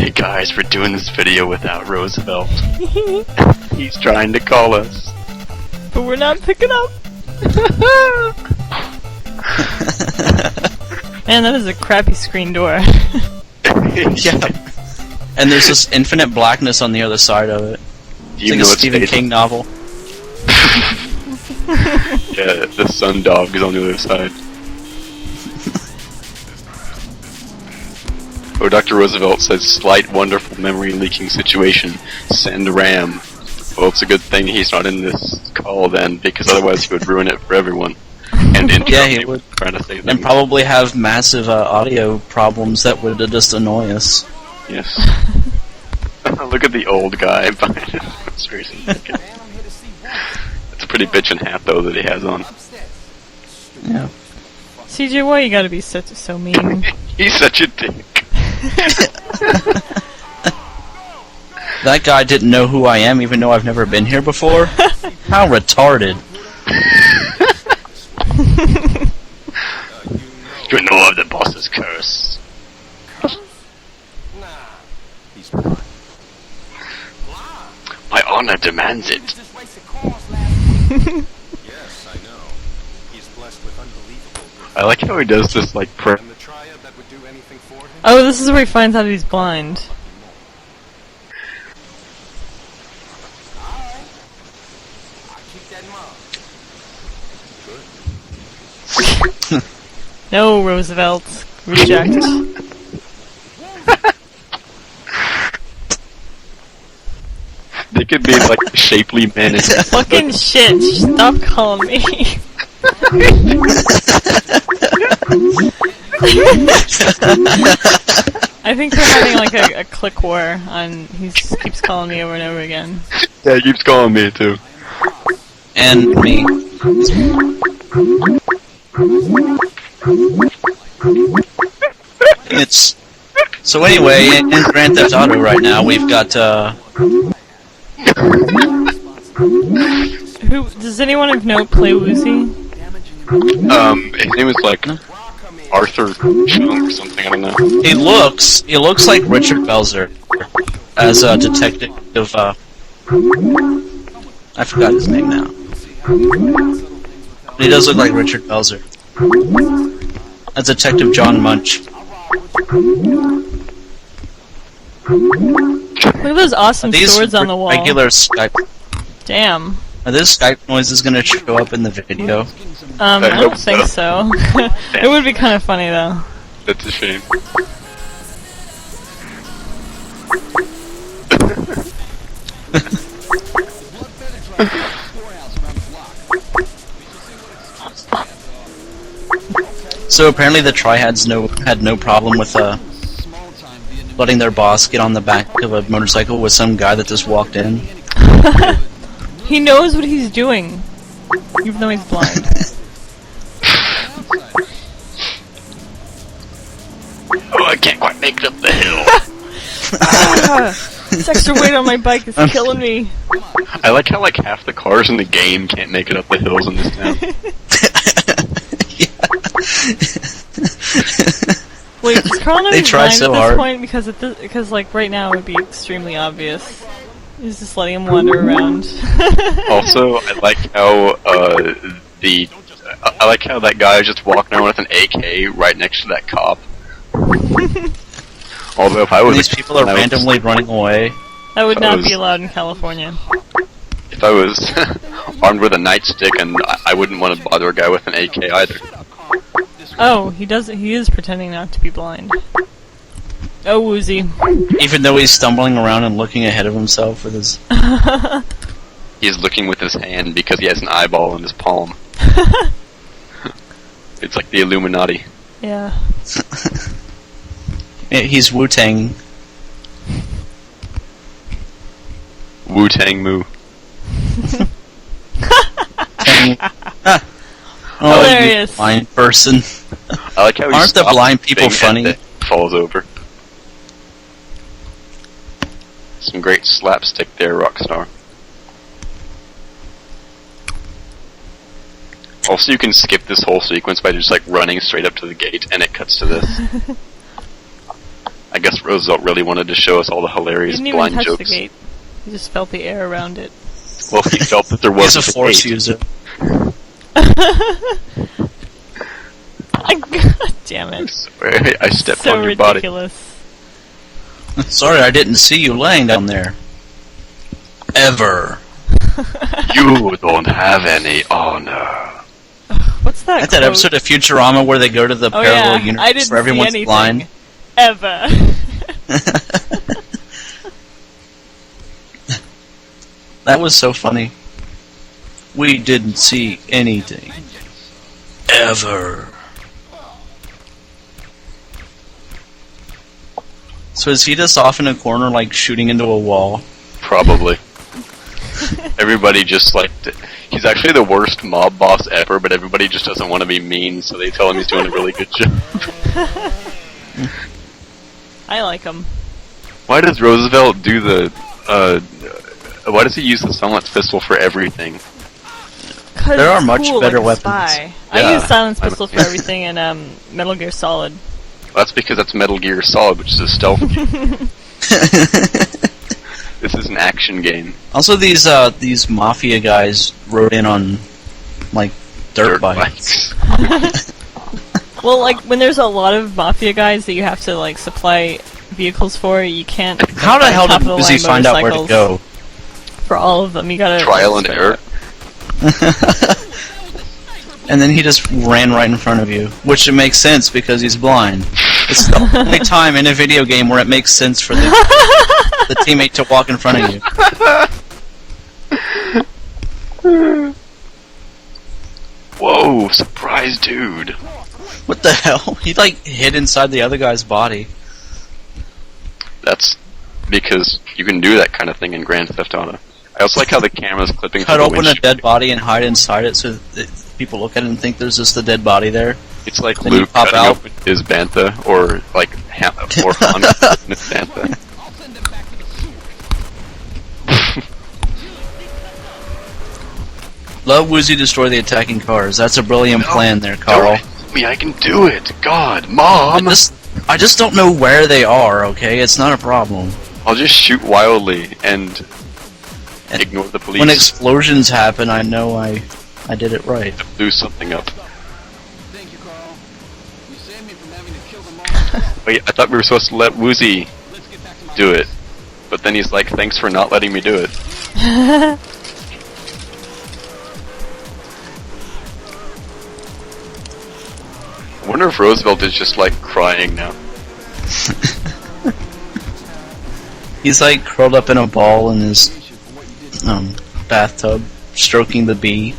Hey guys, we're doing this video without Roosevelt. He's trying to call us. But we're not picking up. Man, that is a crappy screen door. Yeah. And there's this infinite blackness on the other side of it. It's like a Stephen King novel. Yeah, the sun dog is on the other side. Or Dr. Roosevelt says, slight wonderful memory leaking situation. Send RAM. Well, it's a good thing he's not in this call then, because otherwise he would ruin it for everyone. And yeah, he would. Trying to save them. And probably have massive audio problems that would just annoy us. Yes. Look at the old guy behind him. Seriously. Okay. It's a pretty bitchin' hat, though, that he has on. Yeah. CJ, why you gotta be so mean? He's such a dick. That guy didn't know who I am, even though I've never been here before? How retarded. You know of the boss's curse. My honor demands it. I like how he does this, like, Oh, this is where he finds out he's blind. No, Roosevelt. Reject. They could be like shapely men. Fucking shit, stop calling me. I think they're having like a click war on. He keeps calling me over and over again. Yeah, he keeps calling me too. And me. It's so anyway, in Grand Theft Auto right now we've got Who does anyone of note play Woozy? His name is like Arthur Chung or something, I don't know. he looks like Richard Belzer as a detective I forgot his name now. But he does look like Richard Belzer. As Detective John Munch. Look at those awesome swords on the wall. Regular Skype. Damn. Are those Skype noises gonna show up in the video? I don't think so. It would be kind of funny though. That's a shame. So apparently the Triads had no problem with letting their boss get on the back of a motorcycle with some guy that just walked in. He knows what he's doing, even though he's blind. Oh, I can't quite make it up the hill. This extra weight on my bike is killing me. I like how like half the cars in the game can't make it up the hills in this town. Wait, is Carl not They try blind so at this hard. point? Because like right now it would be extremely obvious. He's just letting him wander around. Also, I like how I like how that guy is just walking around with an AK right next to that cop. Although if I was These people are randomly running away. That would not be allowed in California. If I was armed with a nightstick, and I wouldn't want to bother a guy with an AK either. Oh, he is pretending not to be blind. Oh, Woozy. Even though he's stumbling around and looking ahead of himself with his... He's looking with his hand because he has an eyeball in his palm. It's like the Illuminati. Yeah. He's Wu-Tang. Wu-Tang Moo. Oh, Hilarious. you blind person. I like how he Aren't the stops blind people thing funny? and then falls over. Some great slapstick there, Rockstar. Also, you can skip this whole sequence by just like running straight up to the gate, and it cuts to this. I guess Roosevelt really wanted to show us all the He hilarious didn't even blind touch jokes. the gate. He just felt the air around it. Well, he felt that there He's wasn't a force gate. user. God damn it. Sorry, I stepped So on your body. ridiculous. Sorry, I didn't see you laying down there. Ever. You don't have any honor. What's that Like that quote? episode of Futurama where they go to the Oh parallel yeah, I universe didn't where everyone's see anything. blind? Ever. That was so funny. We didn't see anything. Ever. So is he just off in a corner, like, shooting into a wall? Probably. Everybody just like... He's actually the worst mob boss ever, but everybody just doesn't want to be mean, so they tell him he's doing a really good job. I like him. Why does Roosevelt do the... why does he use the silence pistol for everything? There are it's much cool, better like a weapons. spy. Yeah, I use silence I'm- pistol for everything in Metal Gear Solid. That's because that's Metal Gear Solid, which is a stealth game. This is an action game. Also, these mafia guys rode in on, like, dirt bikes. Well, like, when there's a lot of mafia guys that you have to, like, supply vehicles for, you can't... like, How the buy hell did top-of-the-line Uzi find out where to motorcycles go? For all of them, you gotta... Trial and error. And then he just ran right in front of you, which it makes sense because he's blind. It's the only time in a video game where it makes sense for the teammate to walk in front of you. Whoa, surprise dude. What the hell? He like hid inside the other guy's body. That's because you can do that kind of thing in Grand Theft Auto. I also like how the camera's clipping Cut through the open a windshield. dead body and hide inside it so that people look at it and think there's just a dead body there. It's like Then you Luke pop cutting out. open his bantha, or like or Han cutting his bantha. Let Woozy destroy the attacking cars. That's a brilliant plan there, Carl. Don't me, I can do it. God, Mom. I just don't know where they are, okay? It's not a problem. I'll just shoot wildly and ignore the police. When explosions happen, I know I did it right. Do something up. Thank you, Carl. You saved me from having to kill them all. Wait, I thought we were supposed to let Woozy Let's get back to my do it. But then he's like, thanks for not letting me do it. I wonder if Roosevelt is just like crying now. He's like curled up in a ball in his bathtub, stroking the bee.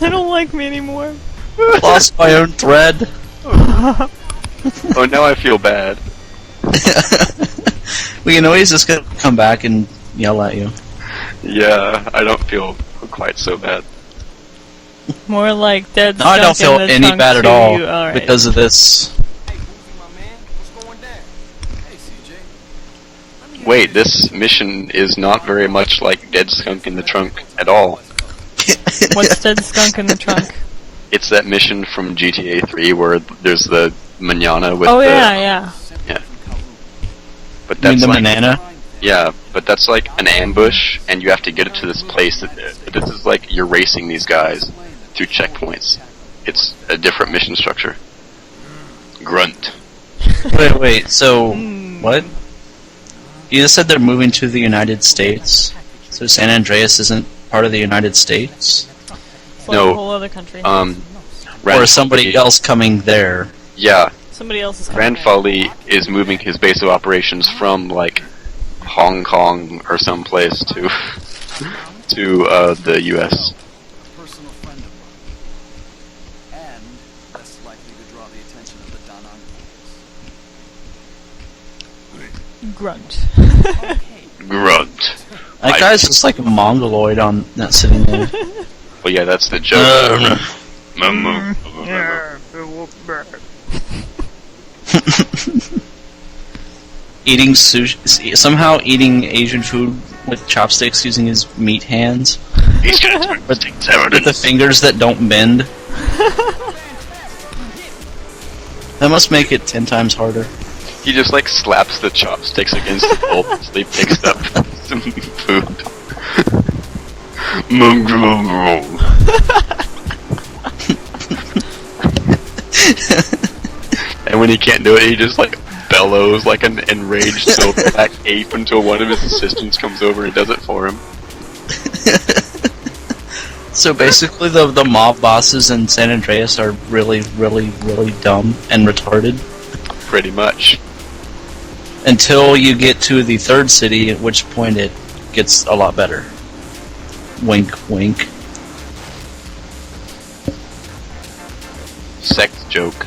They don't like me anymore. Lost my own thread. Oh, now I feel bad. Well, you know he's just gonna come back and yell at you. Yeah, I don't feel quite so bad. More like dead No, I don't feel skunk in the any trunk bad at to all you. Alright. because of this. Hey, Goofy, my man. What's going down? Hey, CJ. Wait, this mission is not very much like Dead Skunk in the Trunk at all. What's dead skunk in the trunk? It's that mission from GTA 3 where there's the manana with Oh the... yeah. But You mean that's the like, banana? yeah, but that's like an ambush, and you have to get it to this place. This is like you're racing these guys through checkpoints. It's a different mission structure. Grunt. Wait, so what? You just said they're moving to the United States, so San Andreas isn't part of the United States? It's like No, a whole other country. Or is somebody else coming there? Yeah, Somebody else is coming. Rand Foley is moving his base of operations from like Hong Kong or someplace to the U.S. Personal friend of mine. And less likely to draw the attention of the Danang police. Grunt. Grunt. That guy's just like a mongoloid on that sitting there. Well, yeah, that's the joke. Eating sushi, somehow eating Asian food with chopsticks using his meat hands He's gonna do with, things evidence. with the fingers that don't bend. That must make it 10 times harder. He just like slaps the chopsticks against the bowl so he picks up some food. And when he can't do it, he just like bellows like an enraged silverback ape until one of his assistants comes over and does it for him. So basically, the mob bosses in San Andreas are really, really, really dumb and retarded. Pretty much. Until you get to the third city, at which point it gets a lot better. Wink, wink. Sex joke.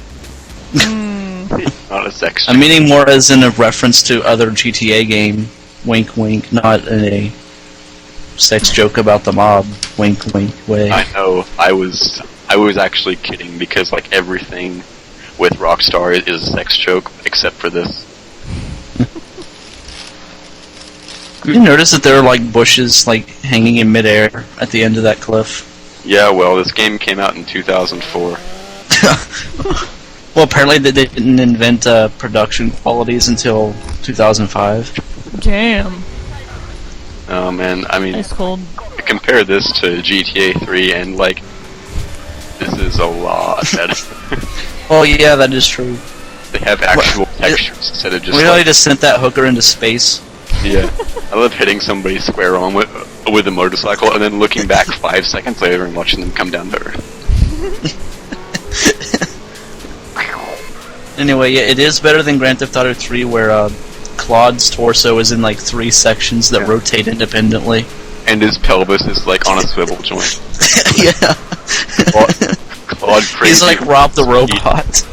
Not a sex joke. I'm meaning more as in a reference to other GTA game. Wink, wink, not in a sex joke about the mob. Wink, wink way. I know. I was actually kidding because like everything with Rockstar is a sex joke except for this. You notice that there are like bushes like hanging in midair at the end of that cliff? Yeah, well, this game came out in 2004. Well, apparently they didn't invent production qualities until 2005. Damn. Oh man, I mean, Ice cold. compare this to GTA 3 and like, this is a lot better. Oh yeah, that is true. They have actual textures instead of just We really like, just sent that hooker into space. yeah. I love hitting somebody square on with a motorcycle and then looking back 5 seconds later and watching them come down to earth. Anyway, yeah, it is better than Grand Theft Auto 3, where Claude's torso is in like 3 sections that rotate independently. And his pelvis is like on a swivel joint. Yeah. Claude Crazy. He's like Rob the Robot.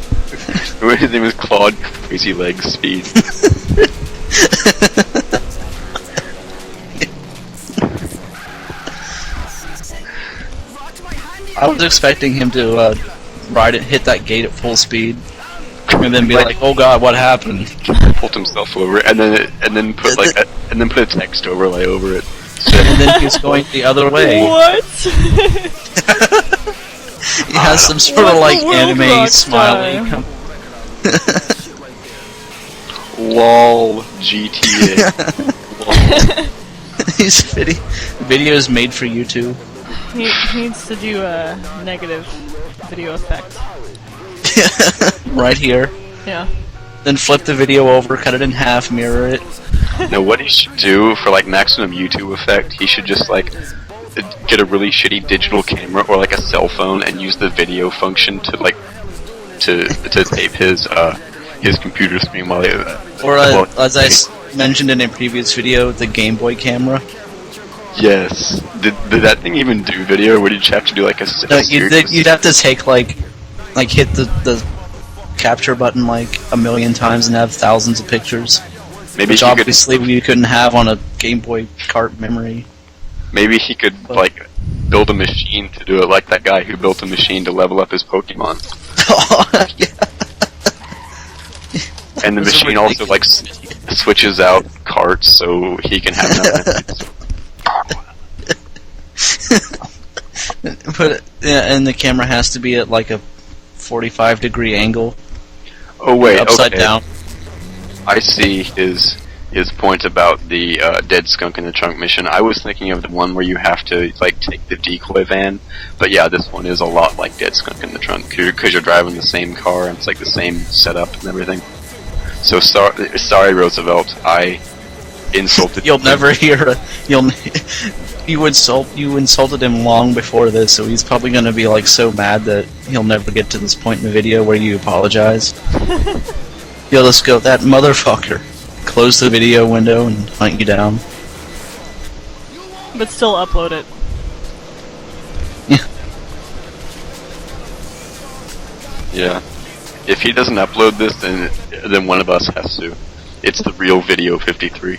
His name is Claude Crazy Legs Speed. I was expecting him to ride it, hit that gate at full speed, and then be like, "Oh God, what happened?" Pulled himself over, and then put like and then put a text overlay over it. And then he's going the other way. What? He has some sort of like anime smiley. LOL GTA. LOL. These videos made for YouTube. He needs to do a negative video effect. Right here. Yeah. Then flip the video over, cut it in half, mirror it. No, what he should do for like maximum YouTube effect, he should just like get a really shitty digital camera or like a cell phone and use the video function to like to tape his computer screen while he, Or as I mentioned in a previous video, the Game Boy camera. Yes. Did that thing even do video, or would you just have to do like a No, you'd have to take like hit the capture button like a million times and have thousands of pictures. Maybe Which he obviously you couldn't have on a Game Boy cart memory. Maybe he could like build a machine to do it, like that guy who built a machine to level up his Pokemon. Yeah. And the machine also like switches out carts so he can have enough. But yeah, and the camera has to be at like a 45-degree angle. Oh wait, upside okay. down. I see his point about the dead skunk in the trunk mission. I was thinking of the one where you have to like take the decoy van, but yeah, this one is a lot like dead skunk in the trunk because you're driving the same car and it's like the same setup and everything. So sorry, Roosevelt. I insulted. You'll never hear. You insulted him long before this, so he's probably going to be like so mad that he'll never get to this point in the video where you apologize. You'll just go, that motherfucker. Close the video window and hunt you down. But still upload it. Yeah. If he doesn't upload this, then one of us has to. It's the real video 53.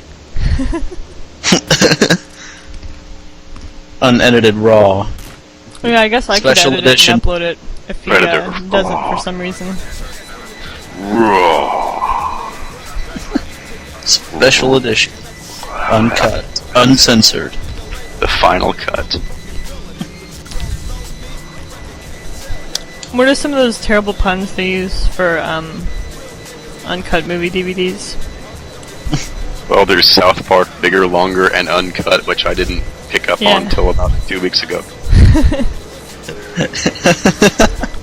Unedited raw. Well, yeah, I guess I Special could edit edition. it and upload it if he Predator. doesn't for some reason. Raw. Special edition. Uncut. Uncensored. The final cut. What are some of those terrible puns they use for uncut movie DVDs? Well, there's South Park, bigger, longer, and uncut, which I didn't pick up on until about 2 weeks ago.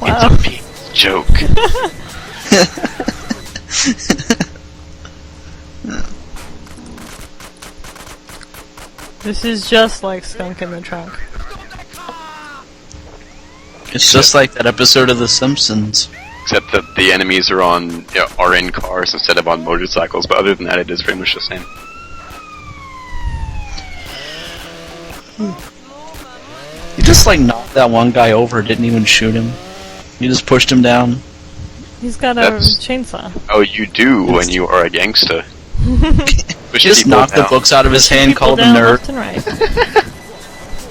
Wow. It's a big joke. This is just like Skunk in the Trunk. It's just like that episode of The Simpsons. Except that the enemies are in cars instead of on motorcycles, but other than that, it is very much the same. You just like knocked that one guy over, didn't even shoot him. You just pushed him down. He's got a chainsaw. Oh, you do when you are a gangster. You just knocked the books out of his hand, called him a nerd. Left and right.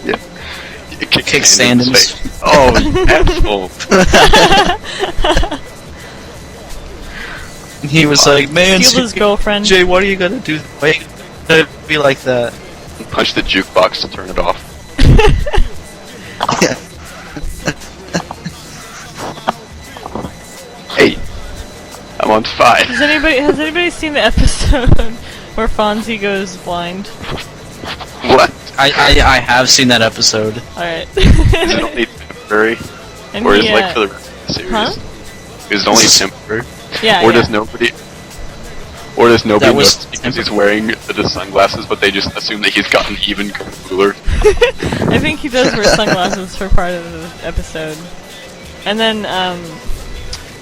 Yeah. Kick sand in his face. Oh, you asshole. He was like, man, Steal his girlfriend. Jay, what are you gonna do? Wait, be like that. Punch the jukebox to turn it off. Yeah. Hey, I'm on 5. Has anybody seen the episode where Fonzie goes blind? What? I have seen that episode. Alright. Is it only temporary? And Or he, is it like for the rest of the series? Huh? Is it only temporary? Yeah, Or yeah. does nobody... Or does nobody That was notice because he's wearing the sunglasses, but they just assume that he's gotten even cooler? I think he does wear sunglasses for part of the episode. And then,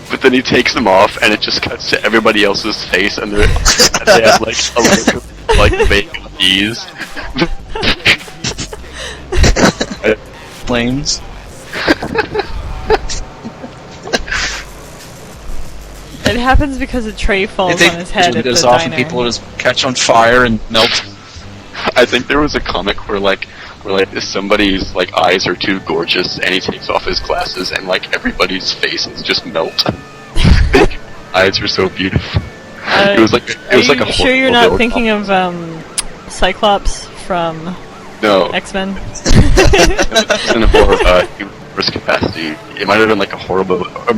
But then he takes them off, and it just cuts to everybody else's face, and they have like a look of like fake ease. Flames. it happens because a tray falls on his head at the goes off and diner. people just catch on fire and melt. I think there was a comic where somebody's like eyes are too gorgeous, and he takes off his glasses, and like everybody's faces just melt. Eyes are so beautiful. It was like Are you a sure you're not thinking of Cyclops from No. X-Men? In a more humorous capacity. It might have been like a horrible, or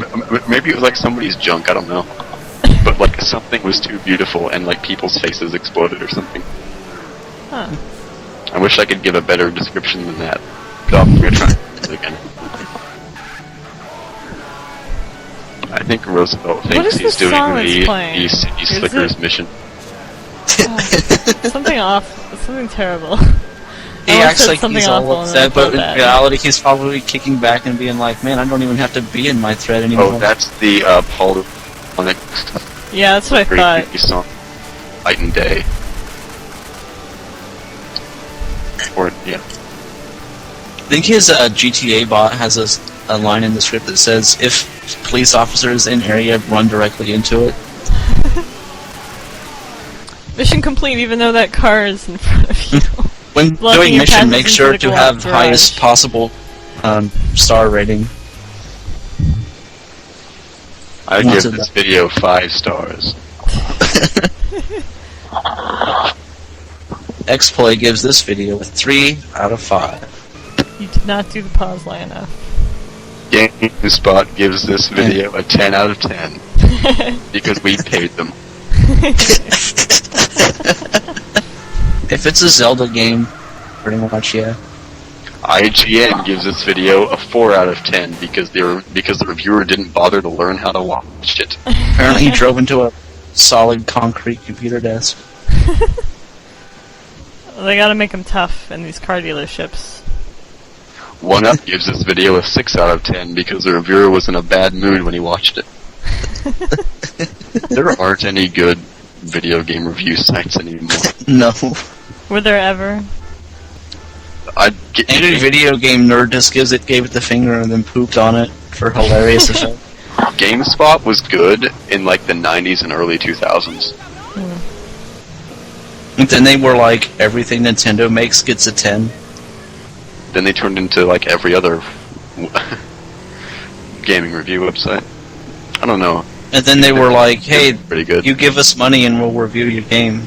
maybe it was like somebody's junk. I don't know. But like something was too beautiful, and like people's faces exploded or something. Huh. I wish I could give a better description than that. So I'm gonna try it again. I think Roosevelt thinks is he's the doing song that's the playing? City Is Slickers it- mission. Something off. Something terrible. He I acts said like something he's all awful and then I upset, but felt in bad. reality he's probably kicking back and being like, man, I don't even have to be in my thread anymore. Oh, that's the Paul next Yeah, that's what I great thought. movie song, Night and Day. Or yeah. I think his GTA bot has a line in the script that says, if police officers in area run directly into it. Mission complete, even though that car is in front of you. When Blocking doing your mission, passes make into sure the to have garage. highest possible star rating. I What's give it this about? video 5 stars. X-Play gives this video a 3 out of 5. You did not do the pause line enough. GameSpot gives this video a 10 out of 10 because we paid them. If it's a Zelda game, pretty much, yeah. IGN gives this video a 4 out of 10 because the reviewer didn't bother to learn how to watch it. Apparently he drove into a solid concrete computer desk. They gotta make them tough in these car dealerships. 1UP gives this video a 6 out of 10 because the reviewer was in a bad mood when he watched it. There aren't any good video game review sites anymore. No. Were there ever? Any video game nerd just gave it the finger and then pooped on it for hilarious effect. GameSpot was good in like the 90s and early 2000s. And then they were like, everything Nintendo makes gets a 10. Then they turned into like every other gaming review website. I don't know. And then they were like, hey, Pretty good. you give us money and we'll review your game.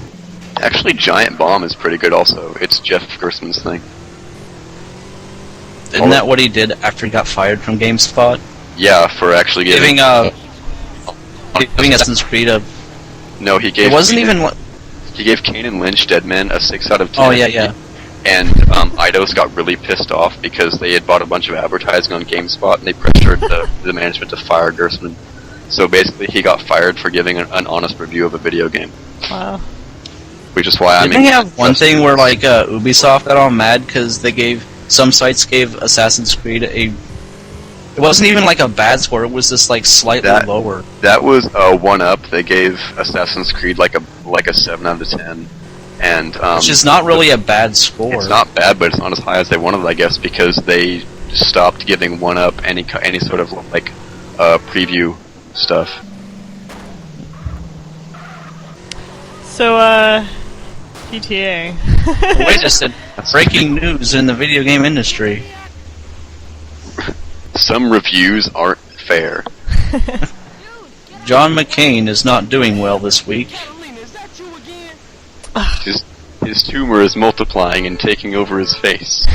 Actually, Giant Bomb is pretty good also. It's Jeff Gerstmann's thing. Isn't that what he did after he got fired from GameSpot? Yeah, for actually giving Assassin's Creed a. No, he gave. It wasn't even. He gave Kane and Lynch Deadman a 6 out of 10. Oh yeah. And Eidos got really pissed off because they had bought a bunch of advertising on GameSpot and they pressured the management to fire Gersman. So basically, he got fired for giving an honest review of a video game. Wow. Which is why Didn't they have one thing where like Ubisoft got all mad because some sites gave Assassin's Creed a. It wasn't even like a bad score. It was just like slightly lower. That was a 1-up. They gave Assassin's Creed like a 7 out of 10, and which is not really a bad score. It's not bad, but it's not as high as they wanted, I guess, because they stopped giving 1-up any sort of like preview stuff. So GTA. Wait a second. Breaking news in the video game industry. Some reviews aren't fair. John McCain is not doing well this week. His tumor is multiplying and taking over his face.